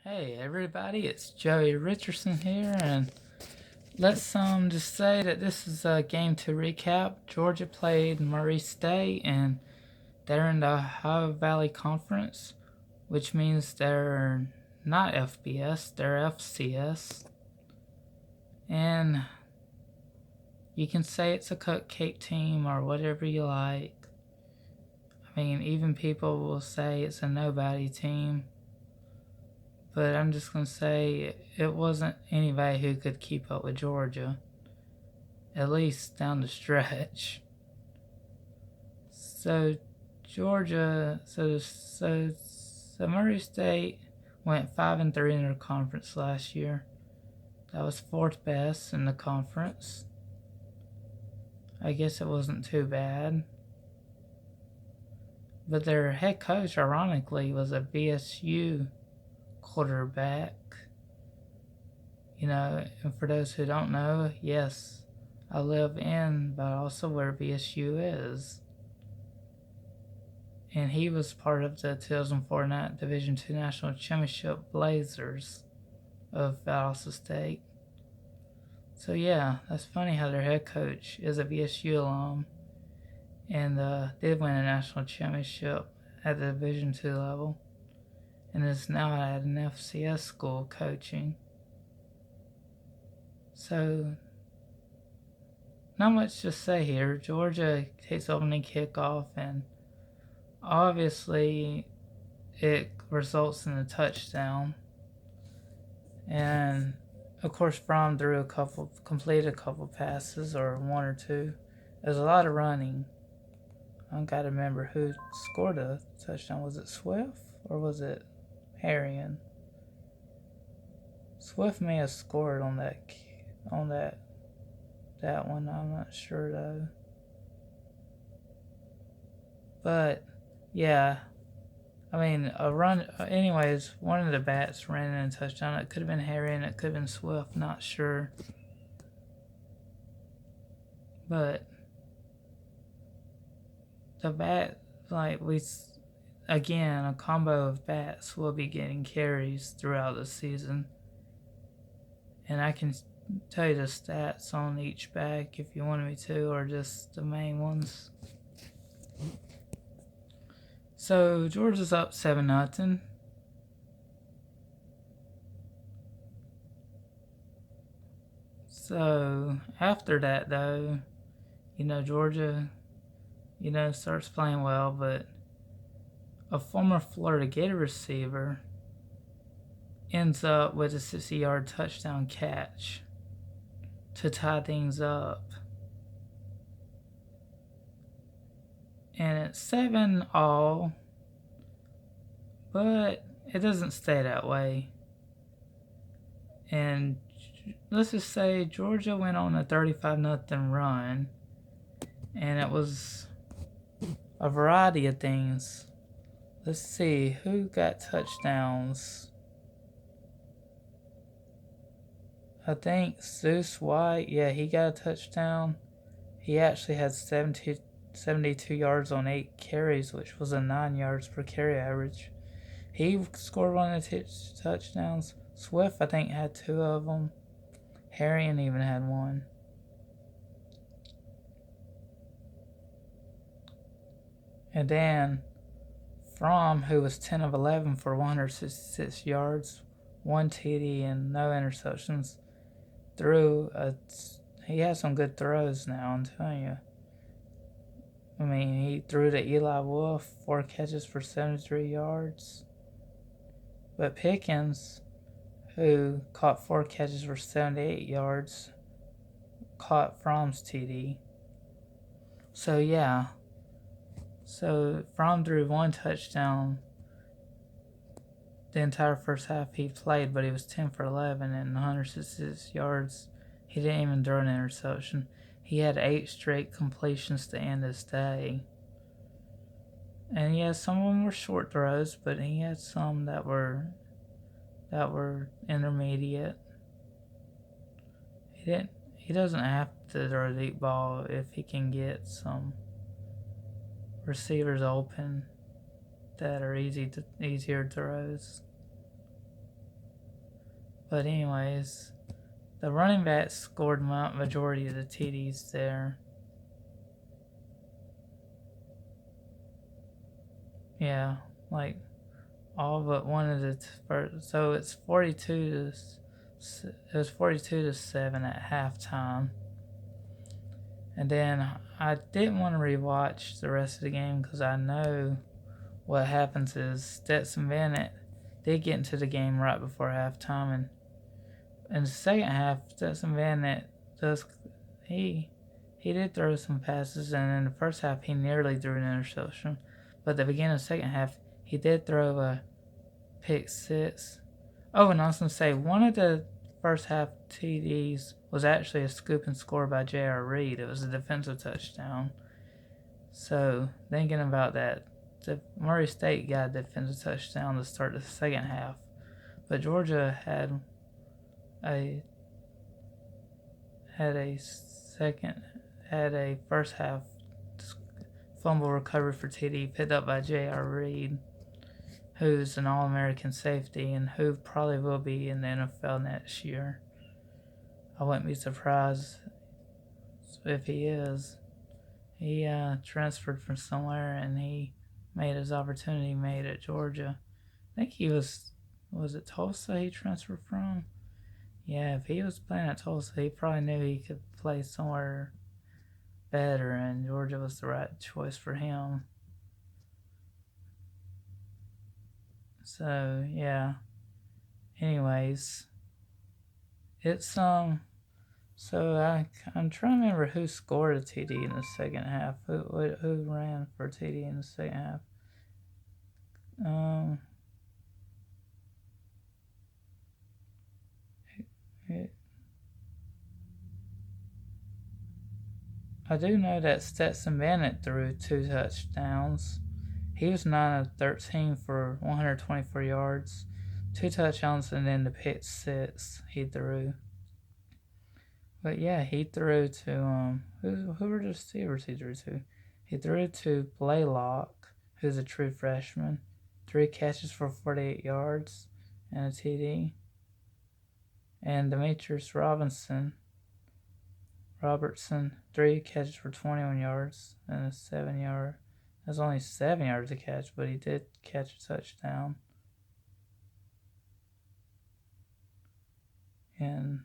Hey everybody, it's Joey Richardson here, and let's just say that this is a game to recap. Georgia played Murray State, and they're in the Ohio Valley Conference, which means they're not FBS, they're FCS, and you can say it's a cupcake team or whatever you like. I mean, even people will say it's a nobody team. But I'm just going to say it wasn't anybody who could keep up with Georgia, at least down the stretch. So Murray State went 5-3 in their conference last year. That was fourth best in the conference. I guess it wasn't too bad. But their head coach, ironically, was a BSU quarterback. And for those who don't know, yes, I live in, but also where BSU is. And he was part of the 2004 Division II National Championship Blazers of Valdosta State. So yeah, that's funny how their head coach is a BSU alum and did win a national championship at the Division II level and is now at an FCS school coaching. So, not much to say here. Georgia takes opening kickoff, and obviously it results in a touchdown. And of course, Fromm completed a couple passes, or one or two. There's a lot of running. I don't gotta remember who scored a touchdown. Was it Swift or was it Harrion? Swift may have scored on that one. I'm not sure though. But yeah, I mean a run. Anyways, one of the bats ran in a touchdown. It could have been Harrion. It could have been Swift. Not sure. But the bat, again, a combo of bats will be getting carries throughout the season. And I can tell you the stats on each back if you wanted me to, or just the main ones. So Georgia's up 7-0. So after that, though, Georgia, starts playing well, but a former Florida Gator receiver ends up with a 60-yard touchdown catch to tie things up. And it's 7-all, but it doesn't stay that way. And let's just say Georgia went on a 35-0 run, and it was a variety of things. Let's see who got touchdowns. I think Zeus White, yeah, he got a touchdown. He actually had 72 yards on 8 carries, which was a 9 yards per carry average. He scored one of the touchdowns. Swift, I think, had 2 of them. Harrion even had 1. And then Fromm, who was 10 of 11 for 166 yards, 1 TD and no interceptions, he has some good throws now, I'm telling you. I mean, he threw to Eli Wolf, 4 catches for 73 yards. But Pickens, who caught 4 catches for 78 yards, caught Fromm's TD. So yeah. So Fromm threw 1 touchdown the entire first half he played, but he was 10 for 11 and 166 yards. He didn't even throw an interception. He had 8 straight completions to end his day. And yeah, some of them were short throws, but he had some that were intermediate. He doesn't have to throw a deep ball if he can get some receivers open that are easier throws. But anyways, the running backs scored majority of the TDs there. Yeah, like all but one of the first. So it's 42-7 at halftime. And then I didn't want to rewatch the rest of the game because I know what happens is Stetson Bennett did get into the game right before halftime, and in the second half, Stetson Bennett he did throw some passes, and in the first half he nearly threw an interception, but at the beginning of the second half he did throw a pick six. Oh, and I was gonna say one of the first half TDs was actually a scoop and score by J.R. Reed. It was a defensive touchdown. So thinking about that, the Murray State got a defensive touchdown to start the second half, but Georgia had a first half fumble recovery for TD picked up by J.R. Reed, who's an All-American safety and who probably will be in the NFL next year. I wouldn't be surprised if he is. He transferred from somewhere and he made his opportunity made at Georgia. I think he was it Tulsa he transferred from? Yeah, if he was playing at Tulsa, he probably knew he could play somewhere better, and Georgia was the right choice for him. So, yeah. Anyways, it's so I'm trying to remember who scored a TD in the second half. Who ran for a TD in the second half? I do know that Stetson Bennett threw 2 touchdowns. He was 9 of 13 for 124 yards, 2 touchdowns, and then the pick six he threw. But yeah, he threw to who were the receivers he threw to? He threw to Blaylock, who's a true freshman, 3 catches for 48 yards and a TD, and Demetrius Robertson, 3 catches for 21 yards and a 7-yard. That's only 7 yards to catch, but he did catch a touchdown. And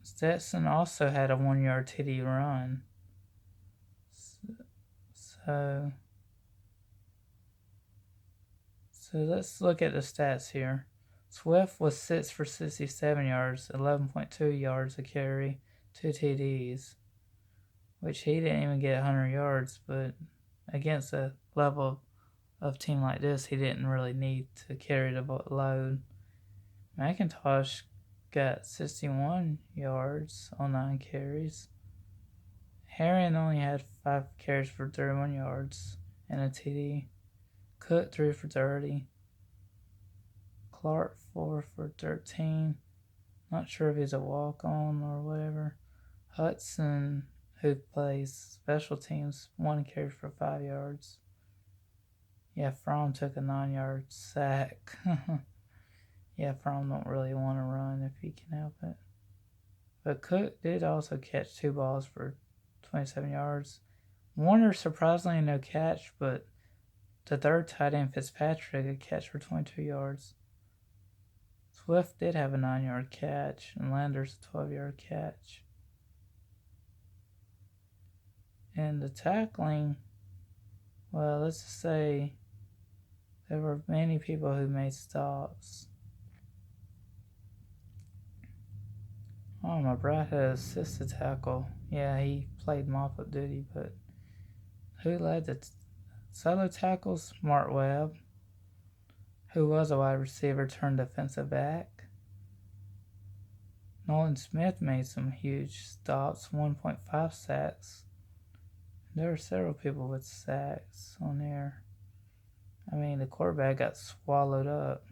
Stetson also had a 1-yard TD run. So let's look at the stats here. Swift was 6 for 67 yards, 11.2 yards a carry, 2 TDs, which he didn't even get 100 yards, but against a level of team like this, he didn't really need to carry the load. McIntosh got 61 yards on 9 carries. Herring only had 5 carries for 31 yards and a TD. Cook 3 for 30. Clark 4 for 13. Not sure if he's a walk-on or whatever. Hudson, who plays special teams, 1 carry for 5 yards. Yeah, Fromm took a 9-yard sack. Yeah, Fromm don't really want to run if he can help it. But Cook did also catch 2 balls for 27 yards. Warner surprisingly no catch, but the third tight end, Fitzpatrick, a catch for 22 yards. Swift did have a 9-yard catch, and Landers a 12-yard catch. And the tackling, well, let's just say there were many people who made stops. Oh, my brat had assisted tackle. Yeah, he played mop-up duty, but who led the solo tackles? Mark Webb, who was a wide receiver, turned defensive back. Nolan Smith made some huge stops, 1.5 sacks. There were several people with sacks on there. I mean, the quarterback got swallowed up.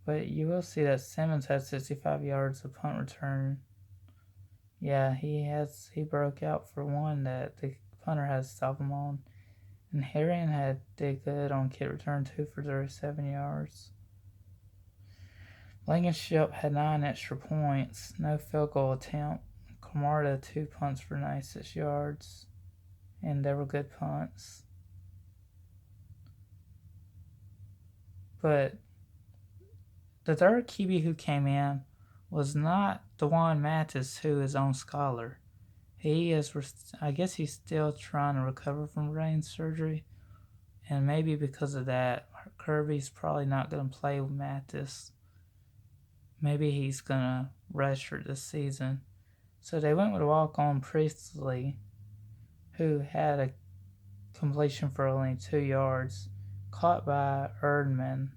But you will see that Simmons had 65 yards of punt return. Yeah, he broke out for one that the punter had to stop him on. And Harrion did good on kick return, 2 for 37 yards. Blankenship had 9 extra points, no field goal attempt. Camarda 2 punts for 96 yards, and they were good punts. But the third QB who came in was not DeJuan Mathis, who is on Scholar. He is, I guess he's still trying to recover from brain surgery, and maybe because of that, Kirby's probably not going to play with Mathis. Maybe he's going to redshirt this season. So they went with a walk-on Priestley, who had a completion for only 2 yards, caught by Erdman,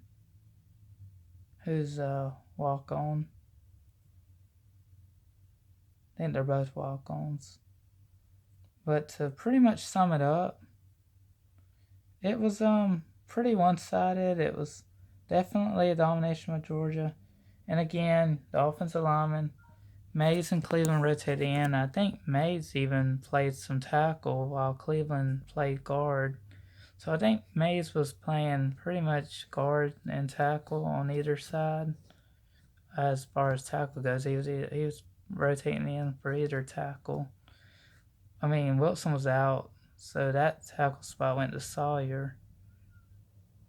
who's a walk-on. I think they're both walk-ons. But to pretty much sum it up, it was pretty one-sided. It was definitely a domination with Georgia. And again, the offensive linemen, Mays and Cleveland rotated in. I think Mays even played some tackle while Cleveland played guard. So I think Mays was playing pretty much guard and tackle on either side. As far as tackle goes, he was rotating in for either tackle. I mean, Wilson was out, so that tackle spot went to Sawyer,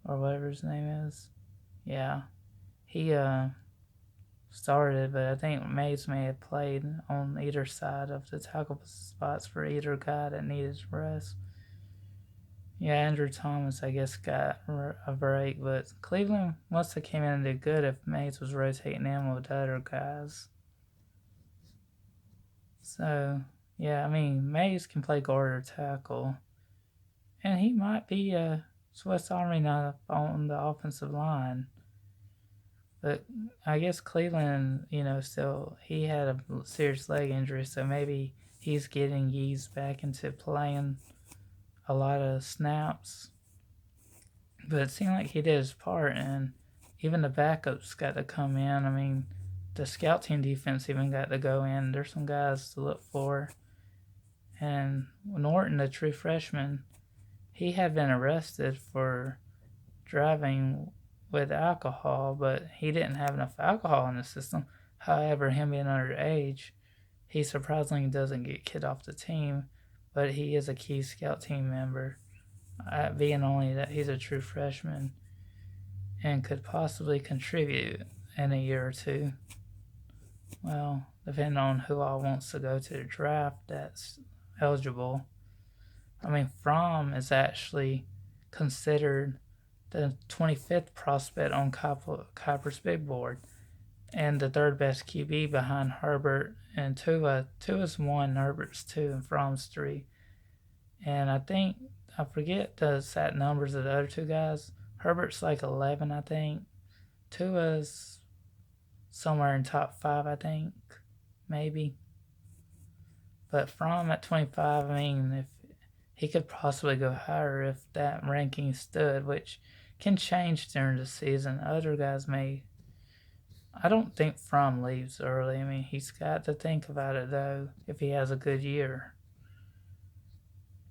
or whatever his name is. Yeah, he started, but I think Mays may have played on either side of the tackle spots for either guy that needed rest. Yeah, Andrew Thomas, I guess, got a break, but Cleveland must have came in and did good if Mays was rotating in with the other guys. So, yeah, I mean, Mays can play guard or tackle, and he might be a Swiss Army knife on the offensive line. But I guess Cleveland, still, he had a serious leg injury, so maybe he's getting eased back into playing a lot of snaps. But it seemed like he did his part, and even the backups got to come in. I mean, the scout team defense even got to go in. There's some guys to look for. And Norton, the true freshman, he had been arrested for driving with alcohol, but he didn't have enough alcohol in the system. However, him being underage, he surprisingly doesn't get kicked off the team, but he is a key scout team member, being only that he's a true freshman and could possibly contribute in a year or two. Well, depending on who all wants to go to the draft that's eligible. I mean, Fromm is actually considered the 25th prospect on Kiper's big board, and the third best QB behind Herbert and Tua. Tua's 1, Herbert's 2, and Fromm's 3. And I forget the exact numbers of the other two guys. Herbert's like 11, I think. Tua's somewhere in top 5, I think, maybe. But Fromm at 25, I mean, if he could possibly go higher if that ranking stood, which can change during the season. Other guys may. I don't think Fromm leaves early. I mean, he's got to think about it, though, if he has a good year.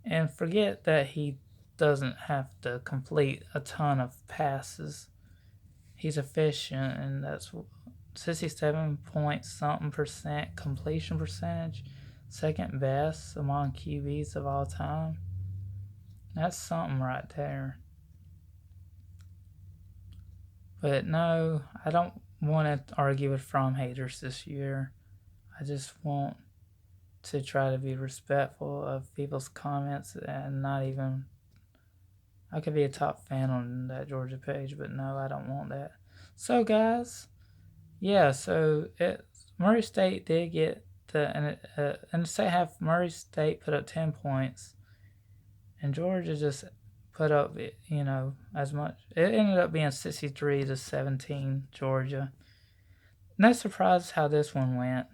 And forget that he doesn't have to complete a ton of passes. He's efficient, and that's 67 point something percent completion percentage, second best among QBs of all time. That's something right there. But no, I don't want to argue with Fromm haters this year. I just want to try to be respectful of people's comments and not even. I could be a top fan on that Georgia page, but no, I don't want that. So, guys, yeah, so Murray State did get in the second half, Murray State put up 10 points, and Georgia just put up, as much. It ended up being 63-17, Georgia. No surprise how this one went.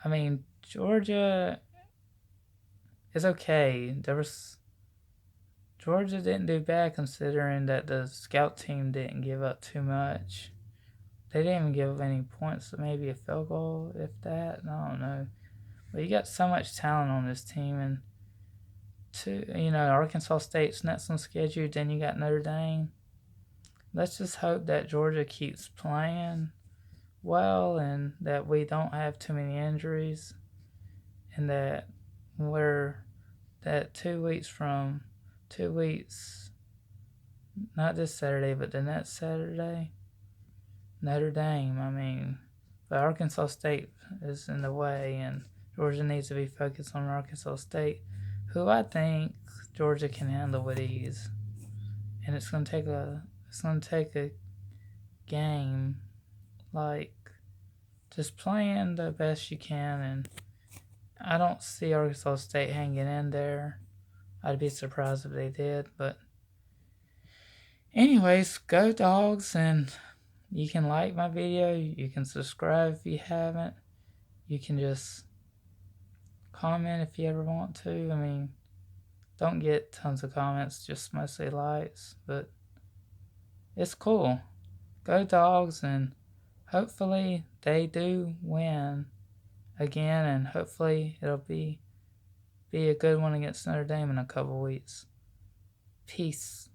I mean, Georgia is okay. Georgia didn't do bad considering that the scout team didn't give up too much. They didn't even give up any points, so maybe a field goal, if that. I don't know. But you got so much talent on this team, and Arkansas State's next on schedule. Then you got Notre Dame. Let's just hope that Georgia keeps playing well and that we don't have too many injuries, and that we're that 2 weeks, not this Saturday, but the next Saturday, Notre Dame. But Arkansas State is in the way, and Georgia needs to be focused on Arkansas State, who I think Georgia can handle with ease. And it's gonna take a game, like just playing the best you can, and I don't see Arkansas State hanging in there. I'd be surprised if they did, but anyways, go Dogs, and you can like my video, you can subscribe if you haven't, you can just comment if you ever want to. Don't get tons of comments, just mostly likes, but it's cool. Go Dogs, and hopefully they do win again, and hopefully it'll be a good one against Notre Dame in a couple weeks. Peace.